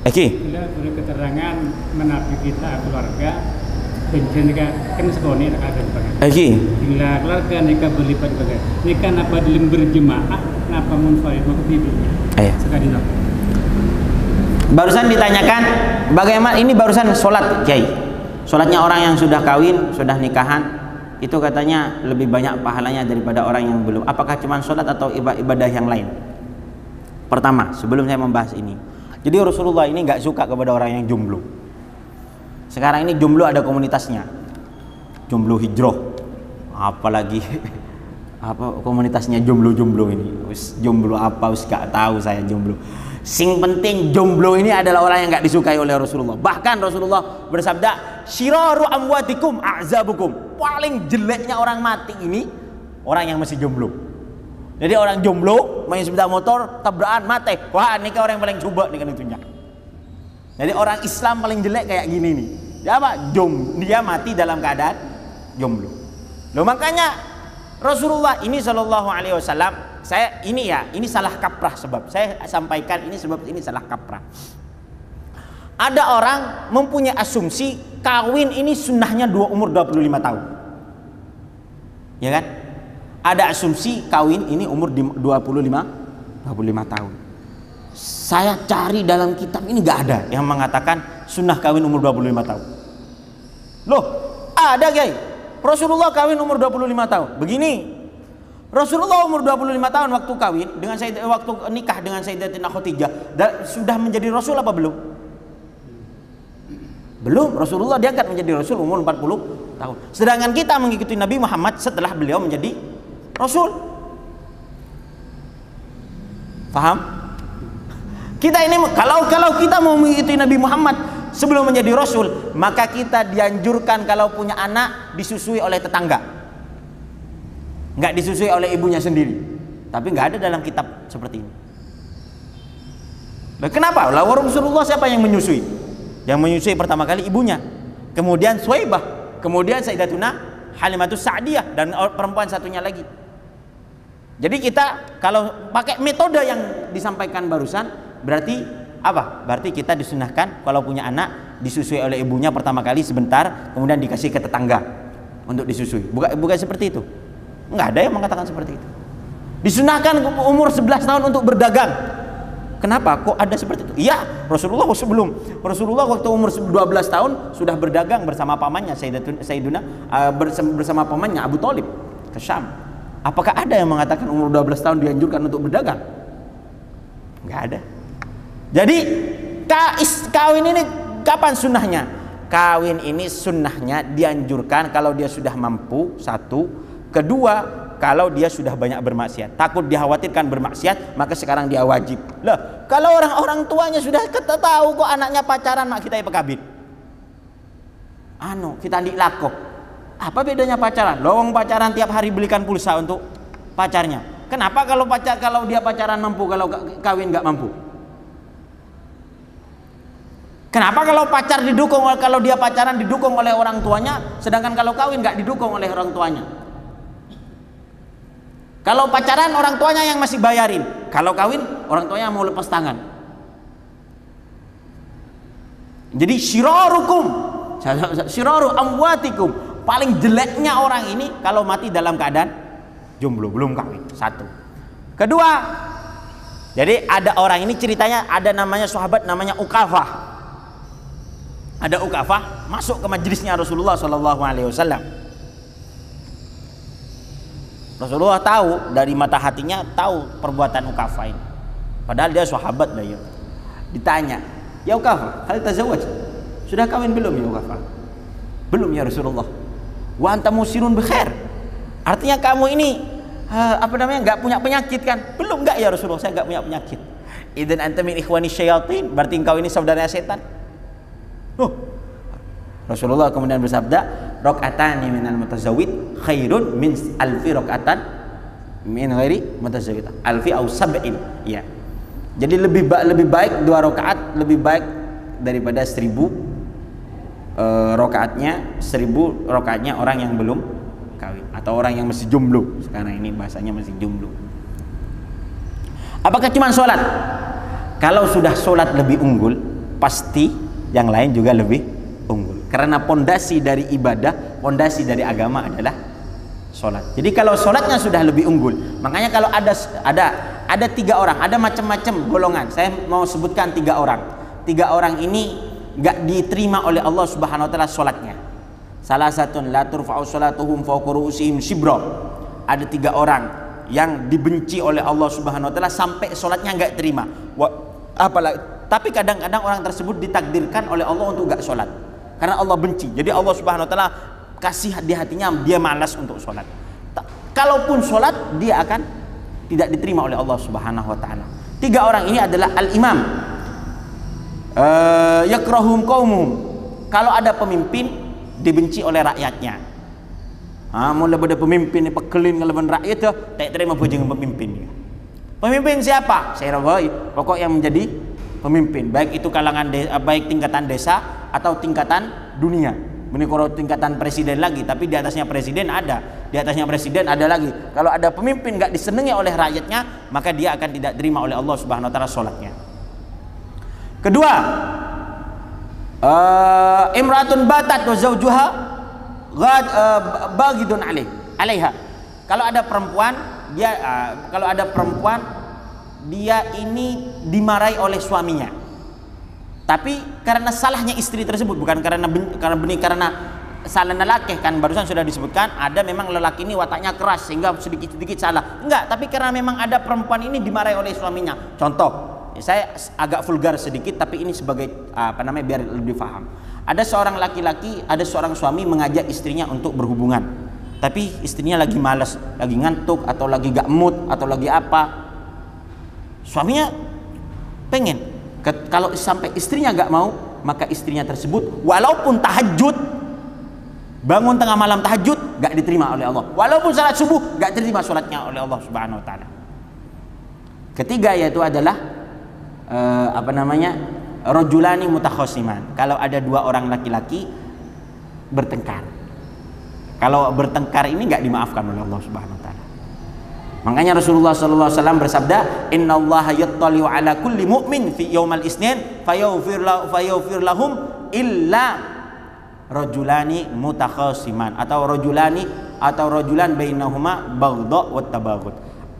Oke. Bila keterangan menabi kita keluarga penjen kan sekoni ada sebagai. Oke. Bila keluarga nikah berlipat sebagai. Nikah napa dalam berjemaah napa munfarid maka bibinya. Ayo. Sekali nak. Barusan ditanyakan bagaimana ini barusan sholat Kiai. Sholatnya orang yang sudah kawin, sudah nikahan, itu katanya lebih banyak pahalanya daripada orang yang belum. Apakah cuma sholat atau ibadah yang lain? Pertama, sebelum saya membahas ini, jadi Rasulullah ini nggak suka kepada orang yang jomblo. Sekarang ini jomblo ada komunitasnya, jomblo hijrah, apalagi apa komunitasnya jomblo ini, jomblo apa gak tahu saya jomblo. Sing penting jomblo ini adalah orang yang nggak disukai oleh Rasulullah. Bahkan Rasulullah bersabda, syiraru amwatikum a'zabukum. Paling jeleknya orang mati ini orang yang masih jomblo. Jadi orang jomblo main sepeda motor tabrakan mati. Wah, ini orang yang paling coba nih kan itunya. Jadi orang Islam paling jelek kayak gini nih. Dia apa? Dia mati dalam keadaan jomblo. Loh makanya Rasulullah ini sallallahu alaihi wasallam, ini salah kaprah sebab saya sampaikan ini sebab ini salah kaprah. Ada orang mempunyai asumsi kawin ini sunnahnya umur 25 tahun. Ya kan? Ada asumsi kawin ini umur 25 tahun. Saya cari dalam kitab ini nggak ada yang mengatakan sunnah kawin umur 25 tahun. Loh, ada Kiai. Rasulullah kawin umur 25 tahun. Begini, Rasulullah umur 25 tahun waktu kawin dengan waktu nikah dengan Sayyidatina Khadijah sudah menjadi rasul apa belum? Belum. Rasulullah diangkat menjadi rasul umur 40 tahun. Sedangkan kita mengikuti Nabi Muhammad setelah beliau menjadi rasul. Paham? Kita ini kalau kita mau mengikuti Nabi Muhammad sebelum menjadi rasul, maka kita dianjurkan kalau punya anak disusui oleh tetangga, nggak disusui oleh ibunya sendiri. Tapi nggak ada dalam kitab seperti ini. Nah, kenapa? Lah Rasulullah siapa yang menyusui? Yang menyusui pertama kali ibunya, kemudian Suwaibah, kemudian Sayyidatuna Halimatus Sa'diyah, dan perempuan satunya lagi. Jadi kita kalau pakai metode yang disampaikan barusan, berarti apa? Berarti kita disunahkan kalau punya anak disusui oleh ibunya pertama kali sebentar, kemudian dikasih ke tetangga untuk disusui. Bukan seperti itu. Enggak ada yang mengatakan seperti itu. Disunahkan umur 11 tahun untuk berdagang. Kenapa? Kok ada seperti itu? Iya, Rasulullah waktu umur 12 tahun sudah berdagang bersama pamannya Sayyiduna bersama pamannya Abu Thalib ke Syam. Apakah ada yang mengatakan umur 12 tahun dianjurkan untuk berdagang? Enggak ada. Jadi kawin ini kapan sunnahnya? Kawin ini sunnahnya dianjurkan kalau dia sudah mampu, satu. Kedua, kalau dia sudah banyak bermaksiat. Takut dikhawatirkan bermaksiat, maka sekarang dia wajib. Lah, kalau orang tuanya sudah tahu kok anaknya pacaran, mak kita pekabit. Kita ndik lakoh. Apa bedanya pacaran? Lowong pacaran tiap hari belikan pulsa untuk pacarnya. Kenapa kalau dia pacaran mampu, kalau kawin nggak mampu? Kenapa kalau kalau dia pacaran didukung oleh orang tuanya, sedangkan kalau kawin nggak didukung oleh orang tuanya? Kalau pacaran orang tuanya yang masih bayarin, kalau kawin orang tuanya mau lepas tangan. Jadi syiraru amwatikum, paling jeleknya orang ini kalau mati dalam keadaan jomblo, belum kawin. Satu. Kedua, jadi ada orang ini ceritanya ada namanya sahabat namanya Uqafah. Ada Uqafah masuk ke majelisnya Rasulullah SAW. Rasulullah tahu dari mata hatinya, tahu perbuatan Uqafah ini. Padahal dia sahabat lah ya. Ditanya, ya Uqafah, hal tazawwaj? Sudah kawin belum ya Uqafah? Belum ya Rasulullah. Wa anta musirun bi khair. Artinya kamu ini nggak punya penyakit kan? Belum. Nggak ya Rasulullah, saya nggak punya penyakit. Idzan anta min ikhwani syayatin, berarti engkau ini saudaranya setan. Rasulullah kemudian bersabda, rakaatani minal mutazawwid khairun min alfi rakaatan min ghairi mutazawwid. Alfi au sab'in. Ya. Jadi lebih baik 2 rakaat lebih baik daripada 1000 rakaatnya orang yang belum kawin atau orang yang masih jomblo. Sekarang ini bahasanya masih jomblo. Apakah cuma sholat? kalau sudah sholat lebih unggul, pasti yang lain juga lebih unggul. Karena pondasi dari ibadah, pondasi dari agama adalah sholat. Jadi kalau sholatnya sudah lebih unggul, makanya kalau ada 3 orang, ada macam-macam golongan. Saya mau sebutkan 3 orang. 3 orang ini nggak diterima oleh Allah Subhanahu Wa Taala sholatnya. Salah satu la turfa'u sholatuhum fawqa ru'usihim shibra. Ada 3 orang yang dibenci oleh Allah Subhanahu Wa Taala sampai sholatnya nggak terima. Tapi kadang-kadang orang tersebut ditakdirkan oleh Allah untuk nggak sholat karena Allah benci. Jadi Allah Subhanahu Wa Taala kasih di hatinya dia malas untuk sholat. Kalaupun sholat dia akan tidak diterima oleh Allah Subhanahu Wa Taala. 3 orang ini adalah al-imam, yakrahum qaumuhum. Kalau ada pemimpin dibenci oleh rakyatnya. Mula pada pemimpin ni pekelin ngelawan rakyat tu, tak terima bujing pemimpin dia. Pemimpin siapa? Saya rawai, pokok yang menjadi pemimpin, baik itu kalangan baik tingkatan desa atau tingkatan dunia. Ini kalau tingkatan presiden lagi, tapi di atasnya presiden ada, di atasnya presiden ada lagi. Kalau ada pemimpin enggak disenangi oleh rakyatnya, maka dia akan tidak terima oleh Allah Subhanahu Wa Taala salatnya. Kedua, imratun batat wa zawjuha baghidun alaiha. Kalau ada perempuan dia ini dimarahi oleh suaminya, tapi karena salahnya istri tersebut, bukan karena salah lelaki. Kan barusan sudah disebutkan ada memang lelaki ini wataknya keras sehingga sedikit-sedikit salah, enggak, tapi karena memang ada perempuan ini dimarahi oleh suaminya. Contoh, saya agak vulgar sedikit, tapi ini sebagai biar lebih paham. Ada seorang laki-laki, ada seorang suami mengajak istrinya untuk berhubungan, tapi istrinya lagi malas, lagi ngantuk, atau lagi gak mood, atau lagi apa. Suaminya pengen, kalau sampai istrinya gak mau, maka istrinya tersebut walaupun tahajud, bangun tengah malam tahajud, gak diterima oleh Allah. Walaupun salat subuh, gak diterima salatnya oleh Allah Subhanahu Wa Taala. Ketiga yaitu adalah rajulani mutakhasiman. Kalau ada 2 orang laki-laki bertengkar, kalau bertengkar ini nggak dimaafkan oleh Allah Subhanahu Wa Taala. Makanya Rasulullah Sallallahu Alaihi Wasallam bersabda, Inna Allah yattali'u ala kulli mu'min fi yaumal isnin fayaghfir lahum illa rajulani mutakhasiman atau rajulan bainahuma baghdha wa tabaghud.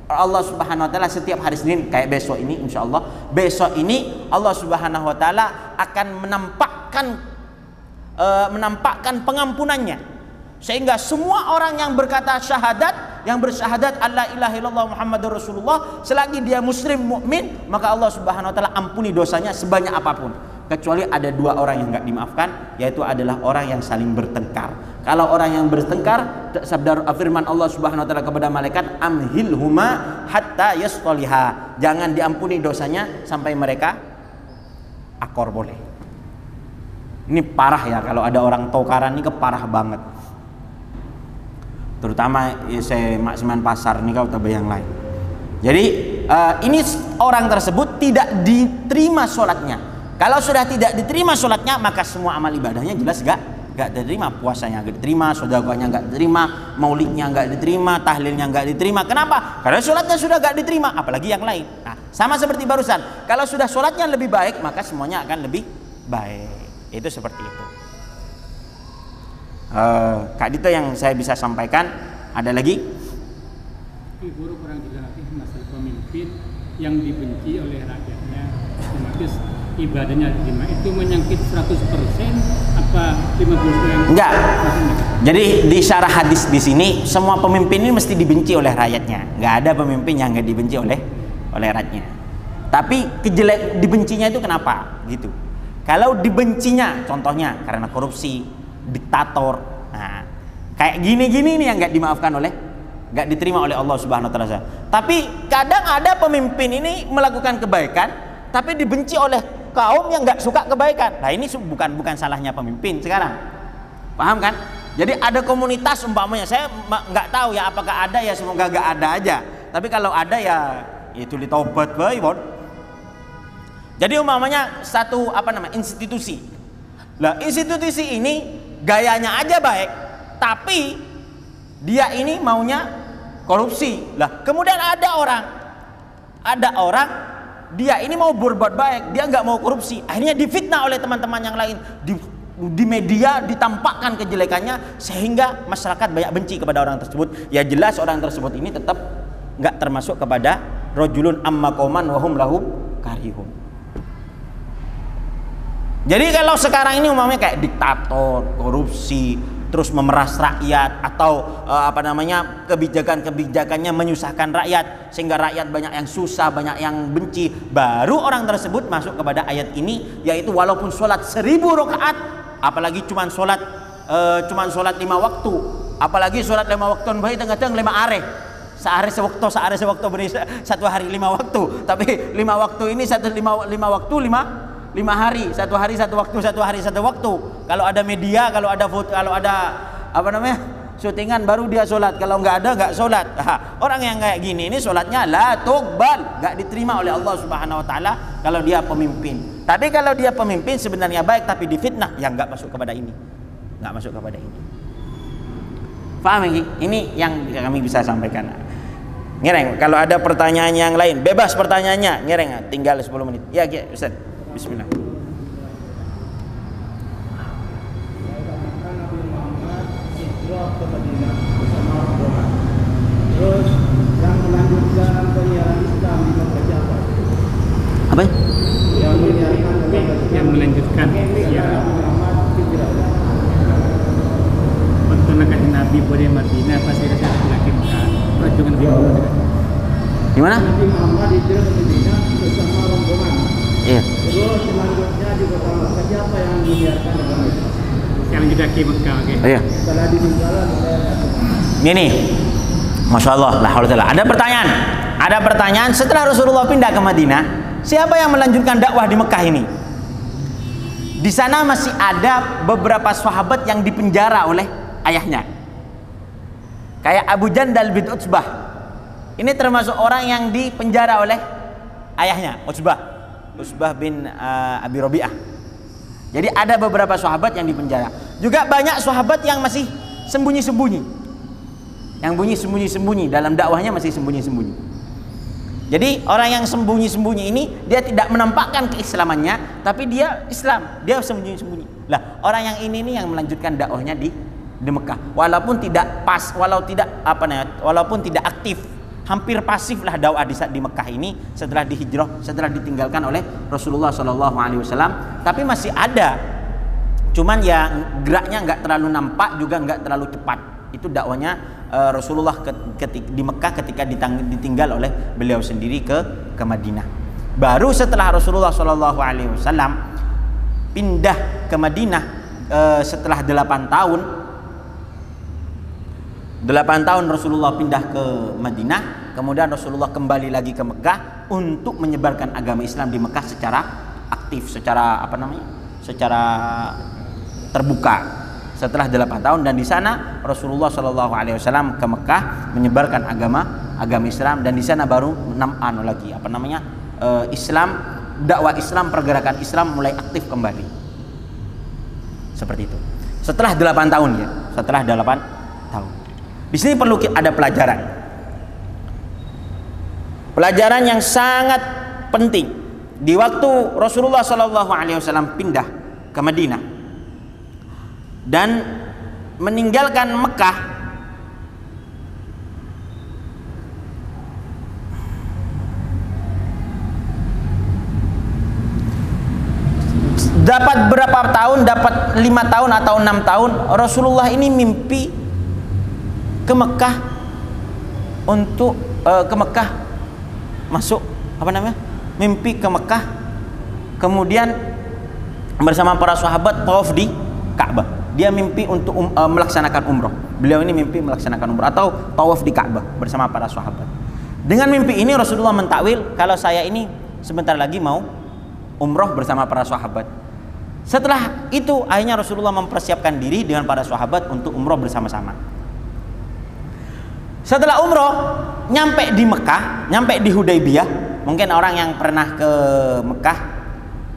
Allah Subhanahu Wa Taala setiap hari Senin, kayak besok ini, insya Allah besok ini Allah Subhanahu Wa Taala akan menampakkan pengampunannya, sehingga semua orang yang berkata syahadat, yang bersyahadat alla ilaha illallah Muhammadur Rasulullah, selagi dia muslim mukmin, maka Allah Subhanahu Wa Taala ampuni dosanya sebanyak apapun. Kecuali ada 2 orang yang enggak dimaafkan, yaitu adalah orang yang saling bertengkar. Kalau orang yang bertengkar, sabda firman Allah Subhanahu Wa Taala kepada malaikat, amhilhuma hatta yastaliha, jangan diampuni dosanya sampai mereka akor boleh. Ini parah ya, kalau ada orang tokaran ini keparah banget. Terutama saya maksiman pasar nih kau atau yang lain. Jadi ini orang tersebut tidak diterima sholatnya. Kalau sudah tidak diterima sholatnya, maka semua amal ibadahnya jelas gak diterima. Puasanya gak diterima, sedekahnya gak diterima, maulidnya gak diterima, tahlilnya gak diterima. Kenapa? Karena sholatnya sudah gak diterima, apalagi yang lain. Nah, sama seperti barusan, kalau sudah sholatnya lebih baik, maka semuanya akan lebih baik. Itu seperti itu. Kak Dito yang saya bisa sampaikan, ada lagi? Guru kurang dilatih masalah pemimpin yang dibenci oleh rakyatnya, otomatis ibadahnya diterima, itu menyangkut 100% apa 50%? Enggak. Jadi di syarah hadis di sini semua pemimpin ini mesti dibenci oleh rakyatnya. Enggak ada pemimpin yang enggak dibenci oleh rakyatnya. Tapi dibencinya itu kenapa? Gitu. Kalau dibencinya contohnya karena korupsi, diktator, nah, kayak gini-gini nih yang enggak dimaafkan enggak diterima oleh Allah Subhanahu Wa Taala. Tapi kadang ada pemimpin ini melakukan kebaikan tapi dibenci oleh kaum yang nggak suka kebaikan. Nah, ini bukan salahnya pemimpin sekarang, paham kan? Jadi ada komunitas umpamanya, saya nggak tahu ya apakah ada, ya semoga nggak ada aja. Tapi kalau ada ya itu ditaubat bae, bon. Jadi umpamanya satu institusi. Lah institusi ini gayanya aja baik, tapi dia ini maunya korupsi. Lah kemudian ada orang dia ini mau berbuat baik, dia nggak mau korupsi, akhirnya difitnah oleh teman-teman yang lain, di media ditampakkan kejelekannya sehingga masyarakat banyak benci kepada orang tersebut. Ya jelas orang tersebut ini tetap nggak termasuk kepada rajulun amma qauman wa hum lahum karihun. Jadi kalau sekarang ini umumnya kayak diktator, korupsi, terus memeras rakyat, atau kebijakan-kebijakannya menyusahkan rakyat sehingga rakyat banyak yang susah, banyak yang benci, baru orang tersebut masuk kepada ayat ini, yaitu walaupun sholat 1000 rakaat, apalagi cuman sholat 5 waktu, apalagi sholat 5 waktu kadang 5 are, sehari sewaktu beri 1 hari 5 waktu, tapi 5 waktu ini 5 waktu 5 hari, 1 hari 1 waktu, 1 hari 1 waktu. Kalau ada media, kalau ada syutingan baru dia sholat, kalau nggak ada nggak sholat. Orang yang kayak gini ini sholatnya la tuqbal, nggak diterima oleh Allah Subhanahu Wa Taala kalau dia pemimpin. Tapi kalau dia pemimpin sebenarnya baik tapi difitnah, yang nggak masuk kepada ini, nggak masuk kepada ini. Paham ini? Ini yang kami bisa sampaikan. Ngereng, kalau ada pertanyaan yang lain bebas pertanyaannya, ngereng, tinggal 10 menit. Ya Ustaz, bismillah. Terus yang melanjutkan penyiaran Islam di Mekah siapa? Apa? Yang melanjutkan siaran waktu nakah Nabi pada Madinah pasti ada lagi Mekah perjuangan di Mekah. Gimana? Nabi Muhammad hijrah ke Madinah bersama rombongan. Iya. Terus selanjutnya juga orang Mekah siapa yang menyiarkan agama Islam? Yang juga ke Mekah, oke. Iya. Setelah ditinggalan oleh Gini, Masya Allah, ada pertanyaan setelah Rasulullah pindah ke Madinah, siapa yang melanjutkan dakwah di Mekah ini? Di sana masih ada beberapa sahabat yang dipenjara oleh ayahnya, kayak Abu Jandal bin Utsbah. Ini termasuk orang yang dipenjara oleh ayahnya, Utsbah bin Abi Rabi'ah. Jadi ada beberapa sahabat yang dipenjara. Juga banyak sahabat yang masih sembunyi-sembunyi, yang sembunyi-sembunyi dalam dakwahnya, masih sembunyi-sembunyi. Jadi orang yang sembunyi-sembunyi ini dia tidak menampakkan keislamannya, tapi dia Islam, dia sembunyi-sembunyi. Lah, orang yang ini nih yang melanjutkan dakwahnya di Mekah, walaupun tidak aktif, hampir pasif lah dakwah di Mekah ini setelah ditinggalkan oleh Rasulullah SAW, tapi masih ada. Cuman ya geraknya nggak terlalu nampak, juga nggak terlalu cepat. Itu dakwahnya Rasulullah di Mekah ketika ditinggal oleh beliau sendiri ke Madinah. Baru setelah Rasulullah SAW pindah ke Madinah setelah 8 tahun Rasulullah pindah ke Madinah, kemudian Rasulullah kembali lagi ke Mekah untuk menyebarkan agama Islam di Mekah secara aktif, secara terbuka. Setelah 8 tahun, dan di sana Rasulullah SAW ke Mekah menyebarkan agama Islam, dan di sana baru dakwah Islam, pergerakan Islam mulai aktif kembali. Seperti itu. Setelah 8 tahun ya, setelah 8 tahun. Di sini perlu ada pelajaran. Pelajaran yang sangat penting. Di waktu Rasulullah SAW pindah ke Madinah dan meninggalkan Mekah, dapat berapa tahun, dapat 5 tahun atau 6 tahun Rasulullah ini mimpi ke Mekah untuk mimpi ke Mekah, kemudian bersama para sahabat tawaf di Ka'bah. Dia mimpi untuk melaksanakan umroh. Beliau ini mimpi melaksanakan umroh atau tawaf di Ka'bah bersama para sahabat. Dengan mimpi ini Rasulullah mentakwil kalau saya ini sebentar lagi mau umroh bersama para sahabat. Setelah itu akhirnya Rasulullah mempersiapkan diri dengan para sahabat untuk umroh bersama-sama. Setelah umroh, nyampe di Mekah, nyampe di Hudaybiyah. Mungkin orang yang pernah ke Mekah,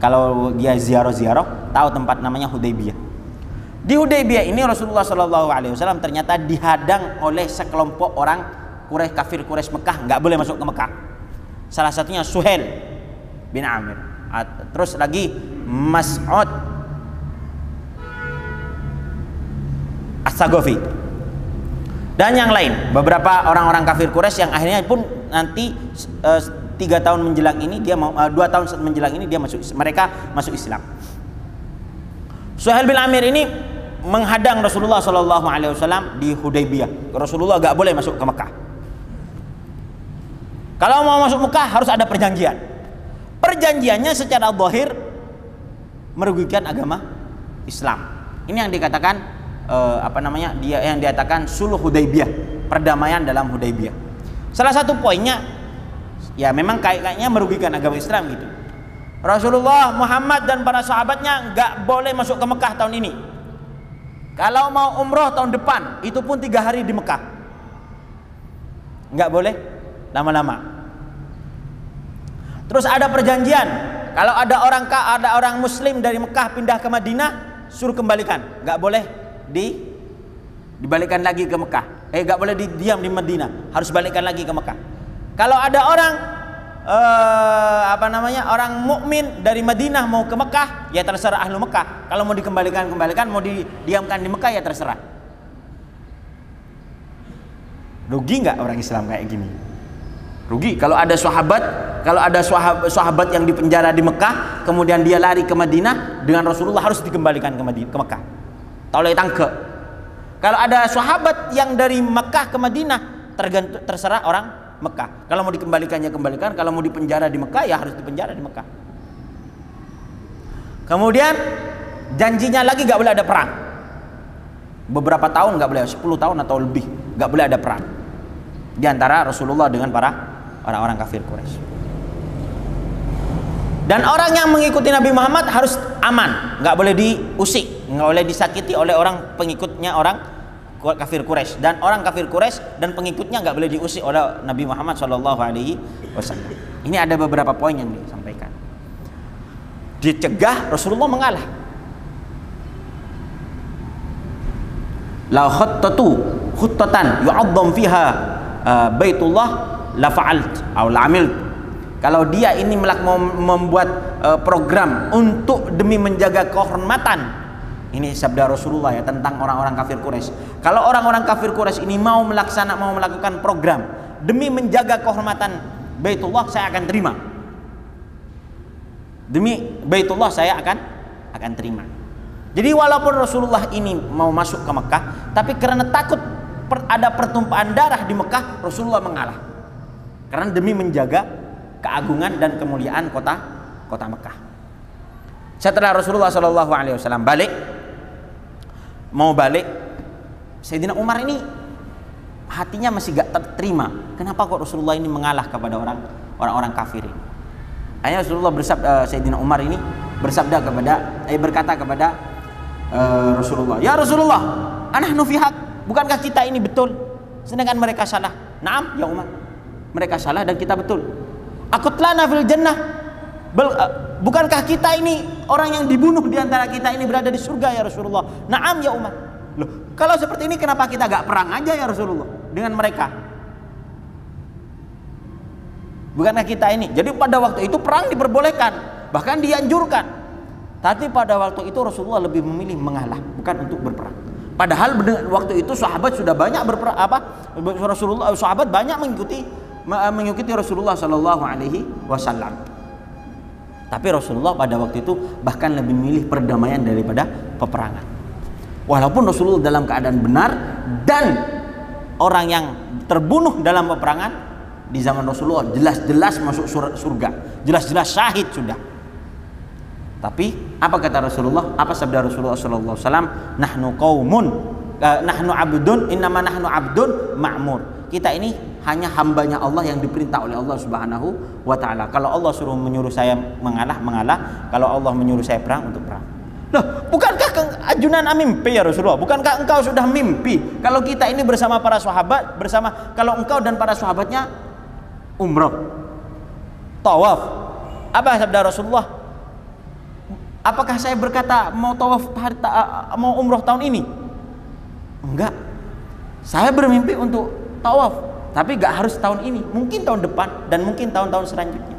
kalau dia ziarah-ziarah, tahu tempat namanya Hudaybiyah. Di Hudaybiyah ini Rasulullah SAW ternyata dihadang oleh sekelompok orang kafir Quraisy Mekah, nggak boleh masuk ke Mekah. Salah satunya Suhail bin Amir. Terus lagi Mas'ud As-Saqafi dan yang lain, beberapa orang-orang kafir Quraisy yang akhirnya pun nanti 3 tahun menjelang ini dia mau 2 tahun menjelang ini mereka masuk Islam. Suhail bin Amir ini menghadang Rasulullah SAW di Hudaybiyah. Rasulullah gak boleh masuk ke Mekah. Kalau mau masuk Mekah harus ada perjanjian. Perjanjiannya secara zahir merugikan agama Islam. Ini yang dikatakan yang dikatakan Sulh Hudaybiyah, perdamaian dalam Hudaybiyah. Salah satu poinnya ya memang kayaknya merugikan agama Islam gitu. Rasulullah Muhammad dan para sahabatnya nggak boleh masuk ke Mekah tahun ini. Kalau mau umroh tahun depan itu pun 3 hari di Mekah, nggak boleh lama-lama. Terus ada perjanjian, kalau ada orang Muslim dari Mekah pindah ke Madinah suruh kembalikan, nggak boleh dibalikan lagi ke Mekah. Nggak boleh diam di Madinah, harus balikan lagi ke Mekah. Kalau ada orang orang mukmin dari Madinah mau ke Mekah, ya terserah ahlu Mekah. Kalau mau dikembalikan, mau didiamkan di Mekah ya terserah. Rugi nggak orang Islam kayak gini? Rugi. Kalau ada sahabat yang dipenjara di Mekah, kemudian dia lari ke Madinah dengan Rasulullah, harus dikembalikan ke Mekah. Toleh tangke. Kalau ada sahabat yang dari Mekah ke Madinah, terserah orang Mekah. Kalau mau dikembalikan ya kembalikan, kalau mau dipenjara di Mekah ya harus dipenjara di Mekah. Kemudian janjinya lagi gak boleh ada perang. Beberapa tahun gak boleh, 10 tahun atau lebih gak boleh ada perang di antara Rasulullah dengan para orang-orang kafir Quraisy. Dan orang yang mengikuti Nabi Muhammad harus aman, nggak boleh diusik, nggak boleh disakiti oleh orang pengikutnya orang kafir Quraisy. Dan orang kafir Quraisy dan pengikutnya nggak boleh diusik oleh Nabi Muhammad SAW. Ini ada beberapa poin yang disampaikan. Dicegah, Rasulullah mengalah. La khuttatan yu'azzam fiha baitullah la fa'alt aw la amiltu. Kalau dia ini mau membuat program untuk demi menjaga kehormatan, ini sabda Rasulullah ya tentang orang-orang kafir Quraisy. Kalau orang-orang kafir Quraisy ini mau melakukan program demi menjaga kehormatan Baitullah, saya akan terima. Demi Baitullah saya akan terima. Jadi walaupun Rasulullah ini mau masuk ke Mekah, tapi karena takut ada pertumpahan darah di Mekah, Rasulullah mengalah. Karena demi menjaga keagungan dan kemuliaan kota Mekah. Setelah Rasulullah SAW mau balik, Sayyidina Umar ini hatinya masih gak terima. Kenapa kok Rasulullah ini mengalah kepada orang-orang kafir ini? Akhirnya Rasulullah Sayyidina Umar ini berkata kepada Rasulullah, ya Rasulullah, anahnu fi haq, bukankah kita ini betul sedangkan mereka salah? Naam ya Umar, mereka salah dan kita betul. Akutlana fil jannah, bukankah kita ini orang yang dibunuh di antara kita ini berada di surga ya Rasulullah? Naam ya Umar. Loh, kalau seperti ini kenapa kita gak perang aja ya Rasulullah dengan mereka? Bukankah kita ini? Jadi pada waktu itu perang diperbolehkan, bahkan dianjurkan. Tapi pada waktu itu Rasulullah lebih memilih mengalah, bukan untuk berperang. Padahal waktu itu sahabat sudah banyak sahabat banyak mengikuti Rasulullah SAW. Tapi Rasulullah pada waktu itu bahkan lebih memilih perdamaian daripada peperangan. Walaupun Rasulullah dalam keadaan benar dan orang yang terbunuh dalam peperangan di zaman Rasulullah jelas-jelas masuk surga, jelas-jelas syahid sudah. Tapi apa kata Rasulullah? Apa sabda Rasulullah SAW? Nahnu qaumun, nahnu abdun, innama nahnu abdun ma'mur. Kita ini hanya hambanya Allah yang diperintah oleh Allah Subhanahu wa ta'ala. Kalau Allah menyuruh saya mengalah. Kalau Allah menyuruh saya perang, untuk perang. Loh, bukankah ajunan mimpi ya Rasulullah? Bukankah engkau sudah mimpi kalau kita ini bersama para sahabat, kalau engkau dan para sahabatnya umrah, tawaf? Apa sabda Rasulullah? Apakah saya berkata mau tawaf mau umrah tahun ini? Enggak. Saya bermimpi untuk tawaf, tapi gak harus tahun ini, mungkin tahun depan dan mungkin tahun-tahun selanjutnya.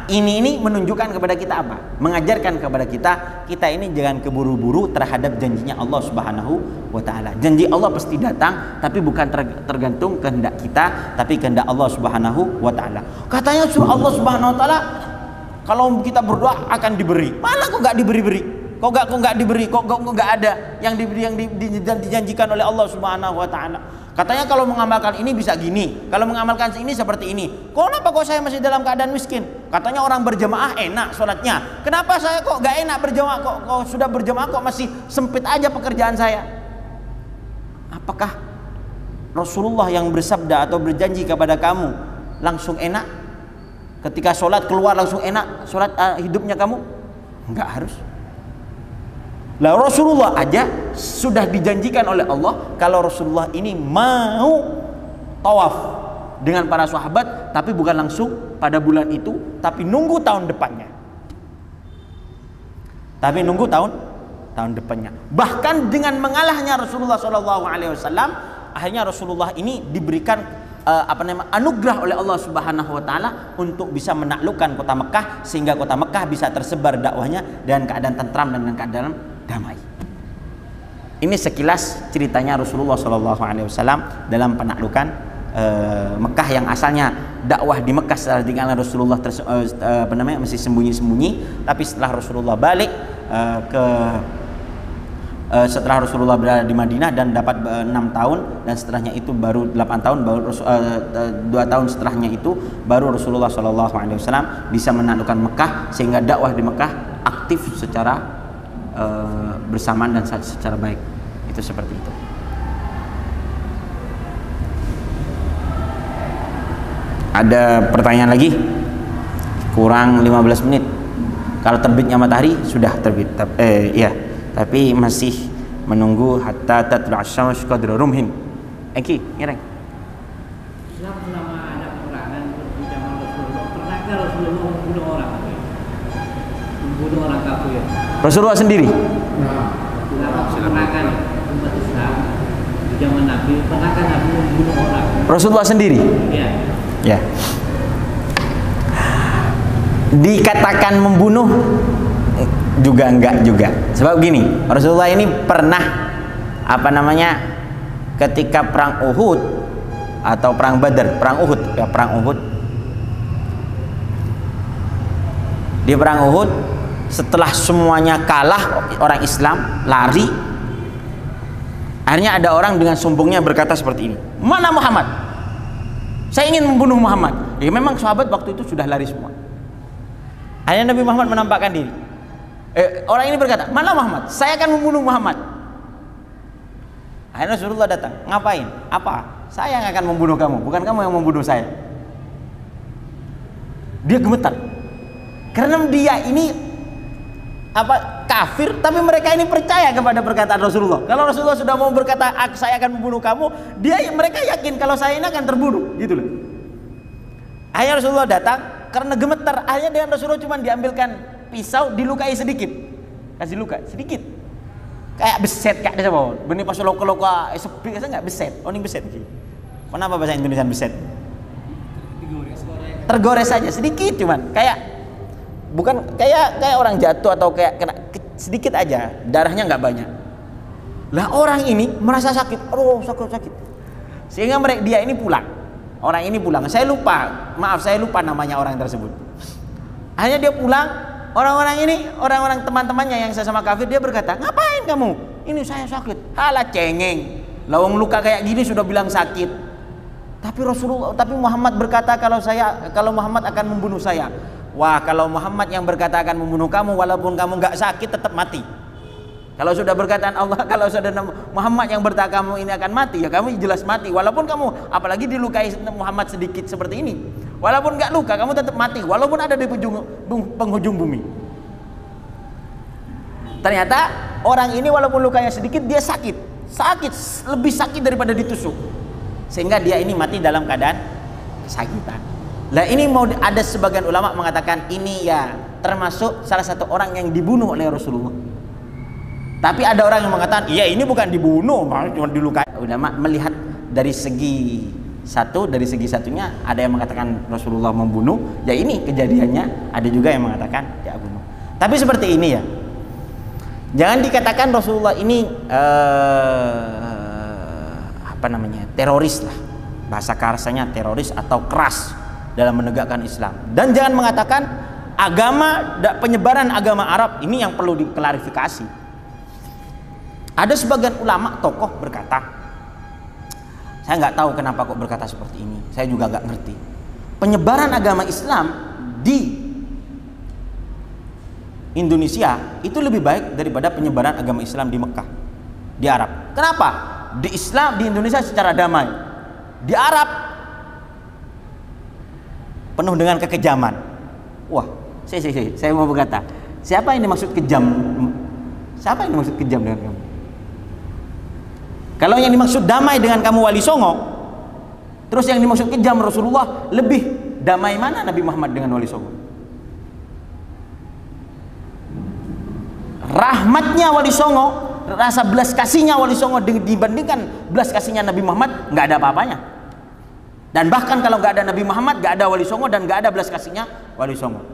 Ini menunjukkan kepada kita apa? Mengajarkan kepada kita ini jangan keburu-buru terhadap janjinya Allah Subhanahu wa taala. Janji Allah pasti datang, tapi bukan tergantung kehendak kita, tapi kehendak Allah Subhanahu wa taala. Katanya surah Allah Subhanahu wa taala kalau kita berdoa akan diberi. Mana kok enggak diberi-beri? Kok enggak diberi? Kok enggak ada yang diberi, yang dijanjikan oleh Allah Subhanahu wa taala? Katanya kalau mengamalkan ini bisa gini, kalau mengamalkan ini seperti ini. Kenapa kok saya masih dalam keadaan miskin? Katanya orang berjamaah enak sholatnya. Kenapa saya kok gak enak berjamaah? Kok sudah berjamaah kok masih sempit aja pekerjaan saya? Apakah Rasulullah yang bersabda atau berjanji kepada kamu langsung enak? Ketika sholat keluar langsung enak sholat hidupnya kamu? Enggak harus. Lah Rasulullah aja sudah dijanjikan oleh Allah kalau Rasulullah ini mau tawaf dengan para sahabat, tapi bukan langsung pada bulan itu, tapi nunggu tahun depannya. Tahun depannya. Bahkan dengan mengalahnya Rasulullah SAW, akhirnya Rasulullah ini diberikan anugerah oleh Allah Subhanahu wa taala untuk bisa menaklukkan kota Mekah, sehingga kota Mekah bisa tersebar dakwahnya dengan keadaan tentram dan dengan keadaan damai. Ini sekilas ceritanya Rasulullah SAW dalam penaklukan Mekah, yang asalnya dakwah di Mekah setelah ditinggalkan Rasulullah masih sembunyi-sembunyi, tapi setelah Rasulullah balik setelah Rasulullah berada di Madinah dan dapat 6 tahun, dan setelahnya itu baru 8 tahun, baru 2 tahun setelahnya itu baru Rasulullah SAW bisa menaklukkan Mekah, sehingga dakwah di Mekah aktif secara bersamaan dan secara baik. Itu seperti itu. Ada pertanyaan lagi? Kurang 15 menit. Kalau terbitnya matahari sudah terbit. Iya, tapi masih menunggu hatta tatlu'a asy-syams qadra rumhin. Eki, ngereng. Selama ada peperangan di zaman Rasulullah, pernahkah Rasulullah membunuh orang? Membunuh orang kafir? Rasulullah sendiri? Dalam peperangan umat Islam di zaman Nabi, pernahkah Nabi membunuh orang? Rasulullah sendiri? Ya. Ya. Dikatakan membunuh juga enggak juga. Sebab gini, Rasulullah ini pernah ketika perang Uhud atau perang Badar, perang Uhud. Di perang Uhud, setelah semuanya kalah orang Islam, lari, akhirnya ada orang dengan sombongnya berkata seperti ini, "Mana Muhammad? Saya ingin membunuh Muhammad." Ya memang sahabat waktu itu sudah lari semua. Akhirnya Nabi Muhammad menampakkan diri. Orang ini berkata, "Mana Muhammad? Saya akan membunuh Muhammad." Akhirnya Rasulullah datang. "Ngapain? Apa? Saya yang akan membunuh kamu, bukan kamu yang membunuh saya." Dia gemetar karena dia ini kafir, tapi mereka ini percaya kepada perkataan Rasulullah. Kalau Rasulullah sudah mau berkata saya akan membunuh kamu, mereka yakin kalau saya ini akan terbunuh, gitu loh. Akhirnya Rasulullah datang karena gemetar. Akhirnya dengan Rasulullah cuma diambilkan pisau, dilukai sedikit, kasih luka sedikit, kayak beset, kayak ada apa? Benih pas loka sepi, saya nggak beset. Oh ini beset sih. Kenapa bahasa Indonesia beset? Tergores saja sedikit, cuman kayak bukan kayak orang jatuh atau kayak kena sedikit aja, darahnya nggak banyak. Lah orang ini merasa sakit, sakit, sehingga dia ini pulang. Orang ini pulang. Saya lupa namanya orang tersebut. Akhirnya dia pulang. Orang-orang teman-temannya yang sesama kafir, dia berkata, "Ngapain kamu? Ini saya sakit." Halah cengeng. Lawang luka kayak gini sudah bilang sakit. Tapi Muhammad berkata kalau Muhammad akan membunuh saya. Wah, kalau Muhammad yang berkata akan membunuh kamu, walaupun kamu nggak sakit tetap mati. Kalau sudah berkataan Allah, kalau sudah Muhammad yang berkata kamu ini akan mati, ya kamu jelas mati. Walaupun kamu, apalagi dilukai Muhammad sedikit seperti ini, walaupun nggak luka, kamu tetap mati. Walaupun ada di penghujung bumi. Ternyata orang ini walaupun lukanya sedikit, dia sakit, lebih sakit daripada ditusuk, sehingga dia ini mati dalam keadaan kesakitan. Lah ini ada sebagian ulama mengatakan ini ya termasuk salah satu orang yang dibunuh oleh Rasulullah. Tapi ada orang yang mengatakan iya ini bukan dibunuh, malah cuma dilukai. Ulama melihat dari segi satu, dari segi satunya ada yang mengatakan Rasulullah membunuh, ya ini kejadiannya. Ada juga yang mengatakan dia bunuh. Tapi seperti ini ya, jangan dikatakan Rasulullah ini teroris lah, bahasa kasarnya teroris atau keras dalam menegakkan Islam. Dan jangan mengatakan penyebaran agama Arab ini yang perlu diklarifikasi. Ada sebagian ulama tokoh berkata, saya nggak tahu kenapa kok berkata seperti ini, saya juga nggak ngerti. Penyebaran agama Islam di Indonesia itu lebih baik daripada penyebaran agama Islam di Mekah, di Arab. Kenapa? Di Indonesia secara damai, di Arab penuh dengan kekejaman. Wah, saya mau berkata, siapa yang dimaksud kejam? Siapa yang dimaksud kejam dengan kamu? Kalau yang dimaksud damai dengan kamu Wali Songo, terus yang dimaksud kejam Rasulullah, lebih damai mana Nabi Muhammad dengan Wali Songo? Rahmatnya Wali Songo, rasa belas kasihnya Wali Songo dibandingkan belas kasihnya Nabi Muhammad, nggak ada apa-apanya. Dan bahkan kalau nggak ada Nabi Muhammad, nggak ada Wali Songo, dan nggak ada belas kasihnya Wali Songo.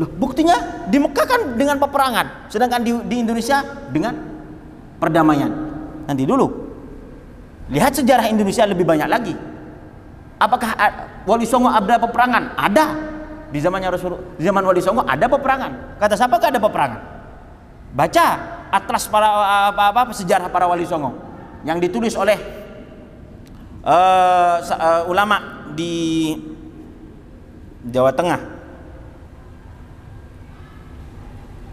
Loh, buktinya di Mekah kan dengan peperangan, sedangkan di Indonesia dengan perdamaian. Nanti dulu, lihat sejarah Indonesia lebih banyak lagi. Apakah Wali Songo ada peperangan? Ada. Di zamannya Rasulullah, di zaman Wali Songo ada peperangan. Kata siapa ada peperangan? Baca atlas sejarah para Wali Songo yang ditulis oleh ulama di Jawa Tengah.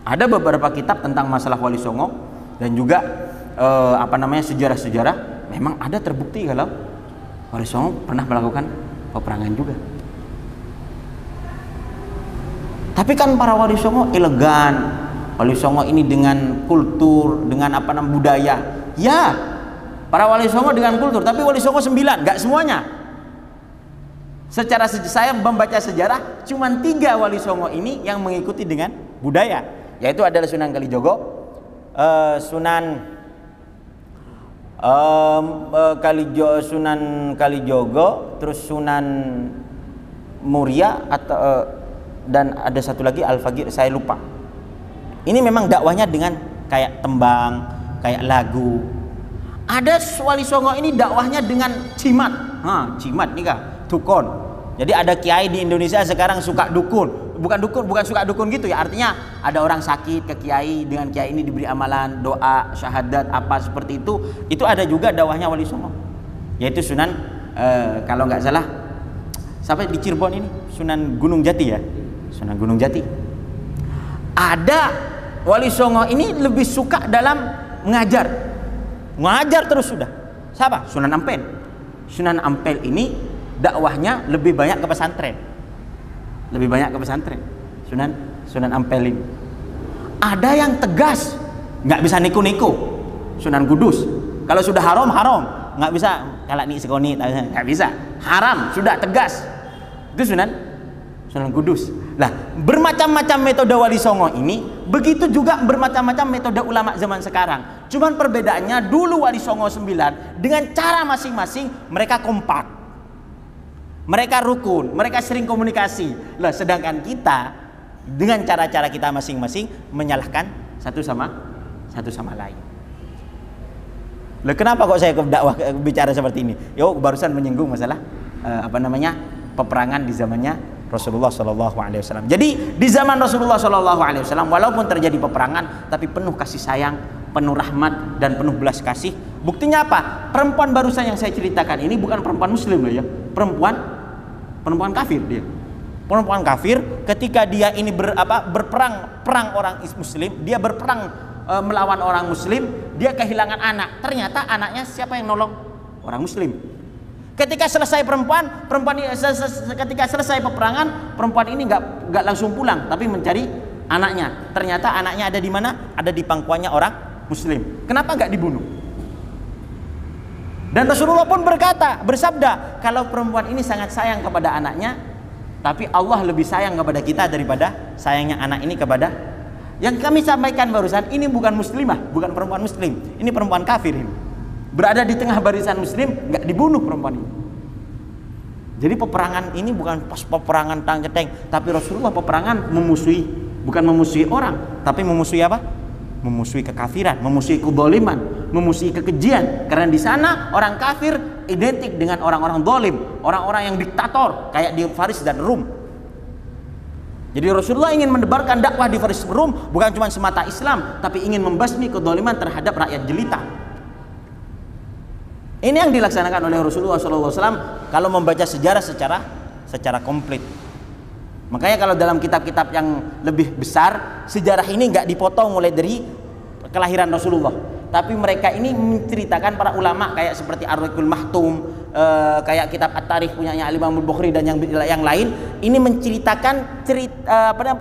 Ada beberapa kitab tentang masalah Wali Songo dan juga sejarah-sejarah. Memang ada terbukti kalau Wali Songo pernah melakukan peperangan juga. Tapi kan para Wali Songo elegan, Wali Songo ini dengan kultur, dengan budaya. Ya, para Wali Songo dengan kultur, tapi Wali Songo 9, nggak semuanya. Saya membaca sejarah, cuma 3 Wali Songo ini yang mengikuti dengan budaya, yaitu adalah Sunan Kalijogo, Sunan Kalijogo, terus Sunan Muria dan ada satu lagi Al-Faqih, saya lupa. Ini memang dakwahnya dengan kayak tembang, kayak lagu. Ada Wali Songo ini dakwahnya dengan cimat. Cimat nih kah? Dukun. Jadi ada kiai di Indonesia sekarang suka dukun. Bukan suka dukun gitu ya. Artinya ada orang sakit ke kiai, dengan kiai ini diberi amalan, doa, syahadat, apa seperti itu. Itu ada juga dakwahnya Wali Songo. Yaitu Sunan kalau nggak salah sampai di Cirebon ini Sunan Gunung Jati ya. Sunan Gunung Jati. Ada Wali Songo ini lebih suka dalam mengajar terus sudah. Siapa? Sunan Ampel. Sunan Ampel ini dakwahnya lebih banyak ke pesantren. Sunan Ampel ini. Ada yang tegas, nggak bisa niku-niku. Sunan Kudus. Kalau sudah haram, nggak bisa. Kalau ni sekoni, nggak bisa. Haram, sudah tegas. Itu Sunan Kudus. Nah, bermacam-macam metode Wali Songo ini, begitu juga bermacam-macam metode ulama zaman sekarang. Cuman perbedaannya dulu Wali Songo 9 dengan cara masing-masing mereka kompak, mereka rukun, mereka sering komunikasi. Lah, sedangkan kita dengan cara-cara kita masing-masing menyalahkan satu sama lain. Lah, kenapa kok saya dakwah bicara seperti ini? Barusan menyinggung masalah peperangan di zamannya Rasulullah Shallallahu Alaihi Wasallam. Jadi di zaman Rasulullah Shallallahu Alaihi Wasallam, walaupun terjadi peperangan, tapi penuh kasih sayang, penuh rahmat, dan penuh belas kasih. Buktinya apa? Perempuan barusan yang saya ceritakan ini bukan perempuan Muslim loh ya, perempuan kafir dia. Perempuan kafir ketika dia ini perang orang Muslim, dia berperang melawan orang Muslim, dia kehilangan anak. Ternyata anaknya siapa yang nolong? Orang Muslim. Ketika selesai ketika selesai peperangan, perempuan ini nggak langsung pulang, tapi mencari anaknya. Ternyata anaknya ada di mana? Ada di pangkuannya orang Muslim. Kenapa nggak dibunuh? Dan Rasulullah pun bersabda, kalau perempuan ini sangat sayang kepada anaknya, tapi Allah lebih sayang kepada kita daripada sayangnya anak ini kepada. Yang kami sampaikan barusan ini bukan muslimah, bukan perempuan Muslim, ini perempuan kafir ini. berada di tengah barisan muslim, nggak dibunuh perempuan ini. Jadi peperangan ini bukan pas peperangan tang ceteng, tapi Rasulullah peperangan memusuhi, bukan memusuhi orang, tapi memusuhi apa? Memusuhi kekafiran, memusuhi kedzaliman, memusuhi kekejian. Karena di sana orang kafir identik dengan orang-orang zalim, orang-orang yang diktator kayak di Faris dan Rum. Jadi Rasulullah ingin mendebarkan dakwah di Faris Rum bukan cuma semata Islam, tapi ingin membasmi kedzaliman terhadap rakyat jelita. Ini yang dilaksanakan oleh Rasulullah SAW kalau membaca sejarah secara komplit. Makanya kalau dalam kitab-kitab yang lebih besar, sejarah ini nggak dipotong mulai dari kelahiran Rasulullah, tapi mereka ini menceritakan para ulama kayak seperti Ar-Rahiqul Mahtum, kayak kitab At-Tarikh punyanya Al-Imam Al-Bukhari dan yang lain. Ini menceritakan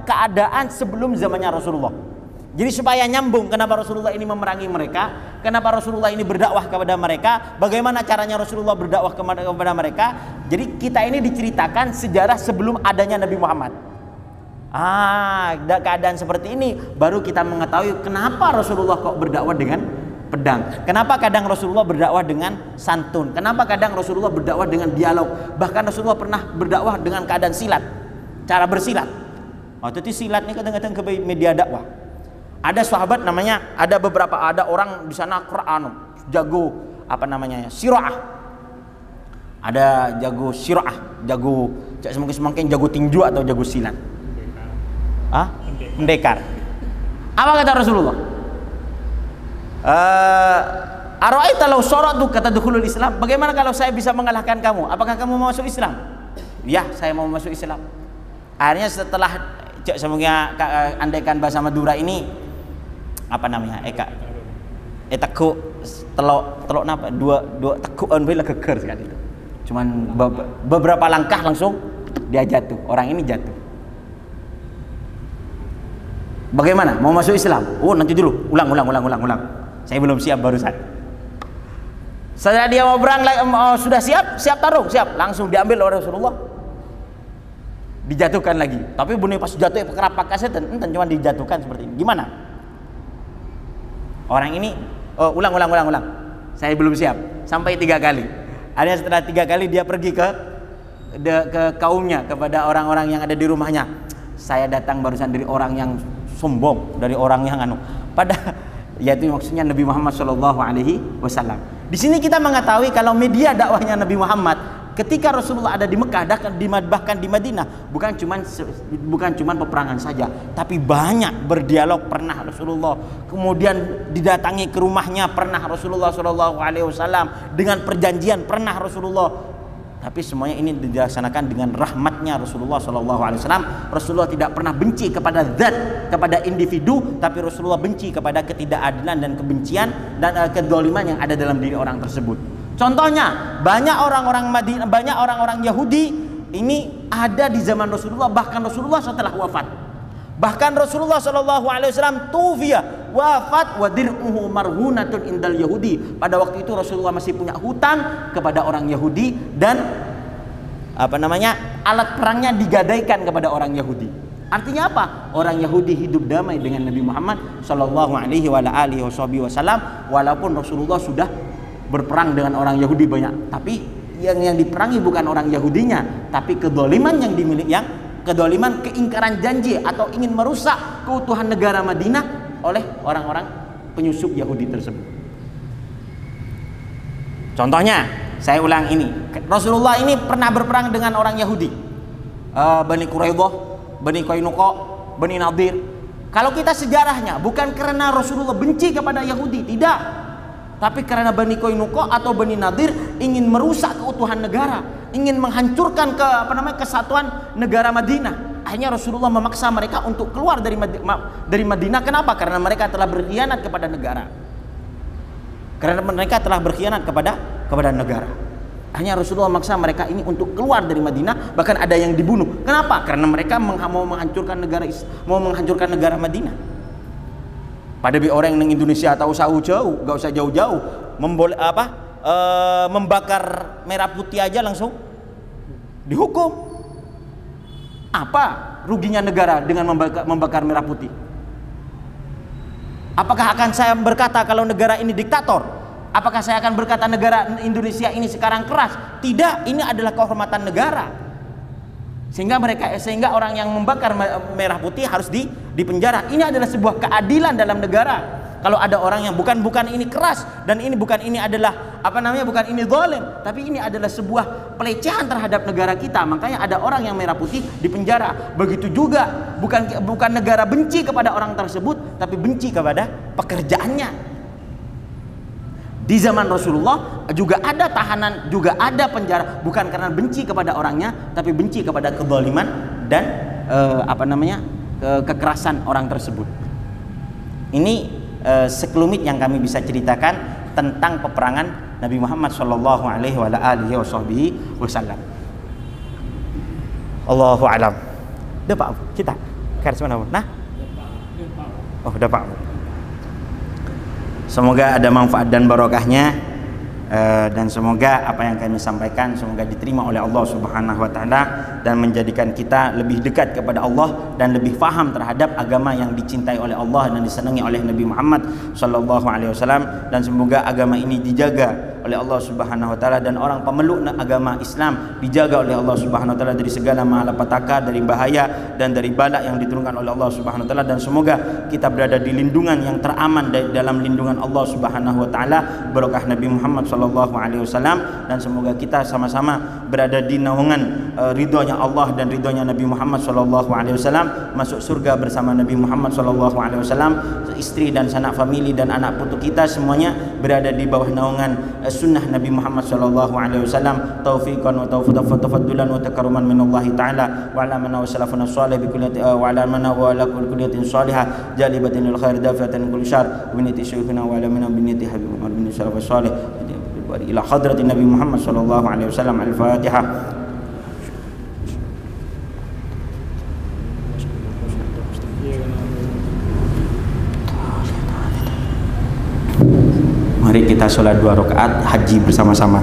keadaan sebelum zamannya Rasulullah. Jadi supaya nyambung kenapa Rasulullah ini memerangi mereka, kenapa Rasulullah ini berdakwah kepada mereka, bagaimana caranya Rasulullah berdakwah kepada mereka. Jadi kita ini diceritakan sejarah sebelum adanya Nabi Muhammad. Keadaan seperti ini baru kita mengetahui kenapa Rasulullah kok berdakwah dengan pedang, kenapa kadang Rasulullah berdakwah dengan santun, kenapa kadang Rasulullah berdakwah dengan dialog, bahkan Rasulullah pernah berdakwah dengan keadaan silat, cara bersilat. Waktu itu silat ini kadang-kadang ke media dakwah. Ada sahabat namanya, ada orang di sana Quran jago sira'ah. Ada jago sira'ah, jago semakin jago tinju atau jago silat. Pendekar. Apa kata Rasulullah? Ara'aita law saratu kata dukhulul Islam. Bagaimana kalau saya bisa mengalahkan kamu? Apakah kamu mau masuk Islam? Ya, saya mau masuk Islam. Akhirnya setelah semoga andaikan bahasa Madura ini etaku telok napa dua tekuan bila keker sekali itu. Cuman beberapa langkah langsung dia jatuh. Orang ini jatuh. Bagaimana? Mau masuk Islam? Oh, nanti dulu. Ulang. Saya belum siap barusan. Setelah dia mau sudah siap tarung, siap. Langsung diambil oleh Rasulullah. Dijatuhkan lagi. Tapi bunyi pas jatuh kerapak kasetan, cuma dijatuhkan seperti ini. Gimana? Orang ini ulang. Saya belum siap. Sampai 3 kali. Akhirnya setelah 3 kali dia pergi ke kaumnya, kepada orang-orang yang ada di rumahnya. Saya datang barusan dari orang yang sombong, dari orang yang yaitu maksudnya Nabi Muhammad SAW. Di sini kita mengetahui kalau media dakwahnya Nabi Muhammad ketika Rasulullah ada di Mekah, bahkan di Madinah, bukan cuman peperangan saja, tapi banyak berdialog pernah Rasulullah. Kemudian didatangi ke rumahnya pernah Rasulullah SAW, dengan perjanjian pernah Rasulullah. Tapi semuanya ini dilaksanakan dengan rahmatnya Rasulullah SAW. Rasulullah tidak pernah benci kepada zat, kepada individu, tapi Rasulullah benci kepada ketidakadilan dan kebencian dan kedzaliman yang ada dalam diri orang tersebut. Contohnya, banyak orang-orang Madinah, banyak orang-orang Yahudi ini ada di zaman Rasulullah, bahkan Rasulullah setelah wafat. Bahkan Rasulullah SAW tufiya, wafat wa dir'uhu marhunatun indal Yahudi. Pada waktu itu Rasulullah masih punya hutang kepada orang Yahudi dan alat perangnya digadaikan kepada orang Yahudi. Artinya apa? Orang Yahudi hidup damai dengan Nabi Muhammad SAW, walaupun Rasulullah sudah berperang dengan orang Yahudi banyak, tapi yang diperangi bukan orang Yahudinya, tapi kedzaliman yang dimiliki, kedzaliman keingkaran janji atau ingin merusak keutuhan negara Madinah oleh orang-orang penyusup Yahudi tersebut. Contohnya, saya ulang ini, Rasulullah ini pernah berperang dengan orang Yahudi, Bani Quraidah, Bani Qainuqa, Bani Nadir. Kalau kita sejarahnya bukan karena Rasulullah benci kepada Yahudi, tidak, tapi karena Bani Qainuqa atau Bani Nadir ingin merusak keutuhan negara, ingin menghancurkan kesatuan negara Madinah. Akhirnya Rasulullah memaksa mereka untuk keluar dari Madinah. Kenapa? Karena mereka telah berkhianat kepada negara. Karena mereka telah berkhianat kepada negara. Akhirnya Rasulullah memaksa mereka ini untuk keluar dari Madinah, bahkan ada yang dibunuh. Kenapa? Karena mereka mau menghancurkan negara Madinah. Pada orang yang Indonesia tahu jauh, gak usah jauh-jauh, membakar merah putih aja langsung dihukum. Apa ruginya negara dengan membakar merah putih? Apakah akan saya berkata kalau negara ini diktator? Apakah saya akan berkata negara Indonesia ini sekarang keras? Tidak, ini adalah kehormatan negara. Sehingga orang yang membakar merah putih harus dipenjara. Ini adalah sebuah keadilan dalam negara. Kalau ada orang yang bukan ini keras dan bukan ini adalah bukan ini zalim, tapi ini adalah sebuah pelecehan terhadap negara kita. Makanya ada orang yang merah putih dipenjara. Begitu juga bukan negara benci kepada orang tersebut, tapi benci kepada pekerjaannya. Di zaman Rasulullah juga ada tahanan, juga ada penjara, bukan karena benci kepada orangnya, tapi benci kepada kezaliman dan kekerasan orang tersebut. Ini sekelumit yang kami bisa ceritakan tentang peperangan Nabi Muhammad sallallahu alaihi wasallam. Allahu a'lam. Dah Pak, kita garis mana? Nah. Oh, dah Pak. Semoga ada manfaat dan barokahnya, dan semoga apa yang kami sampaikan semoga diterima oleh Allah Subhanahu wa taala dan menjadikan kita lebih dekat kepada Allah dan lebih faham terhadap agama yang dicintai oleh Allah dan disenangi oleh Nabi Muhammad sallallahu alaihi wasallam, dan semoga agama ini dijaga oleh Allah Subhanahu wa taala dan orang pemeluk agama Islam dijaga oleh Allah Subhanahu wa taala dari segala malapetaka, dari bahaya dan dari bala yang diturunkan oleh Allah Subhanahu wa taala, dan semoga kita berada di lindungan yang teraman dalam lindungan Allah Subhanahu wa taala berkah Nabi Muhammad sallallahu alaihi wasallam, dan semoga kita sama-sama berada di naungan ridhonya Allah dan ridhonya Nabi Muhammad sallallahu alaihi wasallam, masuk surga bersama Nabi Muhammad sallallahu alaihi wasallam, istri dan sanak famili dan anak putu kita semuanya berada di bawah naungan sunnah Nabi Muhammad sallallahu alaihi wasallam, taufiqan wa tafaddulan wa takaruman min Allah taala wa ala man wa salafuna salih bi kulli wa ala man wa ala kulliyatin salihah jalibatin lil khair dafatan kulli syar wa binati syuyukhina wa ala man binati habibina bin salaf salih ila hadratin Nabi Muhammad sallallahu alaihi wasallam. Al-Fatihah. Mari kita sholat 2 rakaat haji bersama-sama.